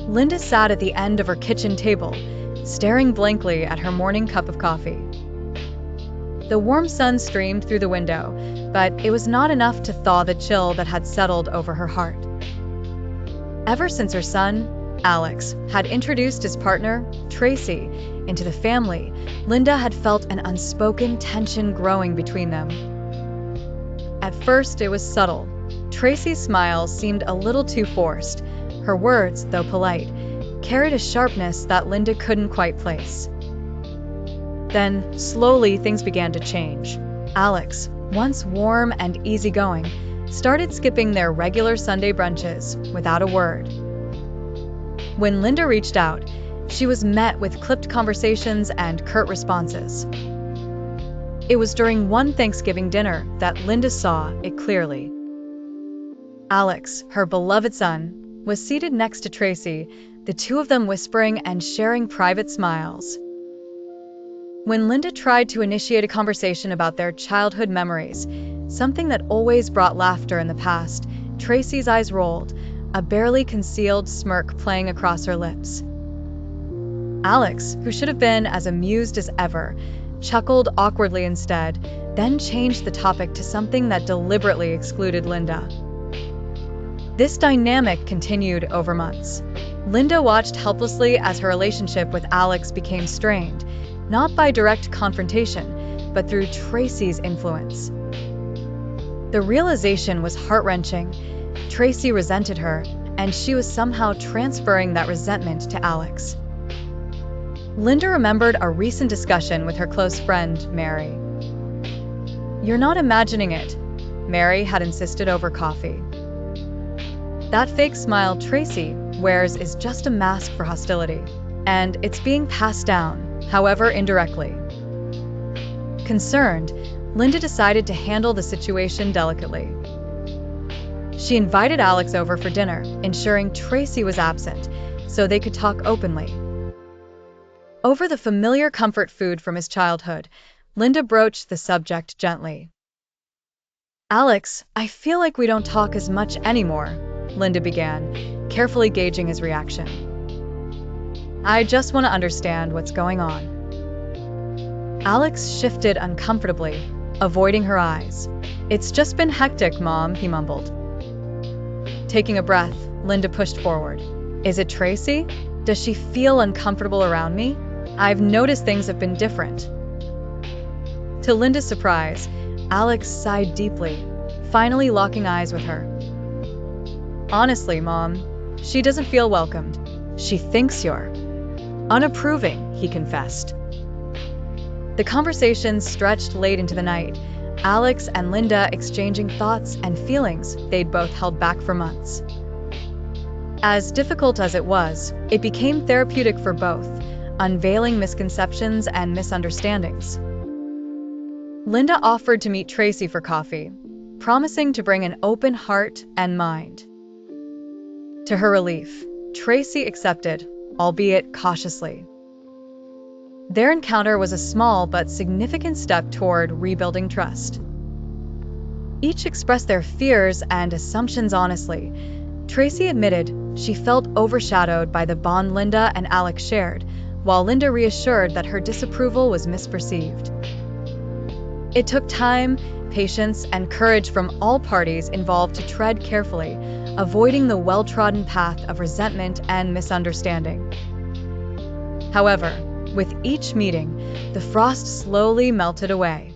Linda sat at the end of her kitchen table, staring blankly at her morning cup of coffee. The warm sun streamed through the window, but it was not enough to thaw the chill that had settled over her heart. Ever since her son, Alex, had introduced his partner, Tracy, into the family, Linda had felt an unspoken tension growing between them. At first, it was subtle. Tracy's smile seemed a little too forced. Her words, though polite, carried a sharpness that Linda couldn't quite place. Then, slowly, things began to change. Alex, once warm and easygoing, started skipping their regular Sunday brunches without a word. When Linda reached out, she was met with clipped conversations and curt responses. It was during one Thanksgiving dinner that Linda saw it clearly. Alex, her beloved son, was seated next to Tracy, the two of them whispering and sharing private smiles. When Linda tried to initiate a conversation about their childhood memories, something that always brought laughter in the past, Tracy's eyes rolled, a barely concealed smirk playing across her lips. Alex, who should have been as amused as ever, chuckled awkwardly instead, then changed the topic to something that deliberately excluded Linda. This dynamic continued over months. Linda watched helplessly as her relationship with Alex became strained, not by direct confrontation, but through Tracy's influence. The realization was heart-wrenching. Tracy resented her, and she was somehow transferring that resentment to Alex. Linda remembered a recent discussion with her close friend, Mary. "You're not imagining it," Mary had insisted over coffee. "That fake smile Tracy wears is just a mask for hostility, and it's being passed down, however indirectly." Concerned, Linda decided to handle the situation delicately. She invited Alex over for dinner, ensuring Tracy was absent, so they could talk openly. Over the familiar comfort food from his childhood, Linda broached the subject gently. "Alex, I feel like we don't talk as much anymore," Linda began, carefully gauging his reaction. "I just want to understand what's going on." Alex shifted uncomfortably, avoiding her eyes. "It's just been hectic, Mom," he mumbled. Taking a breath, Linda pushed forward. "Is it Tracy? Does she feel uncomfortable around me? I've noticed things have been different." To Linda's surprise, Alex sighed deeply, finally locking eyes with her. "Honestly, Mom, she doesn't feel welcomed. She thinks you're unapproving," he confessed. The conversation stretched late into the night, Alex and Linda exchanging thoughts and feelings they'd both held back for months. As difficult as it was, it became therapeutic for both, unveiling misconceptions and misunderstandings. Linda offered to meet Tracy for coffee, promising to bring an open heart and mind. To her relief, Tracy accepted, albeit cautiously. Their encounter was a small but significant step toward rebuilding trust. Each expressed their fears and assumptions honestly. Tracy admitted she felt overshadowed by the bond Linda and Alex shared, while Linda reassured that her disapproval was misperceived. It took time, patience, and courage from all parties involved to tread carefully, avoiding the well-trodden path of resentment and misunderstanding. However, with each meeting, the frost slowly melted away.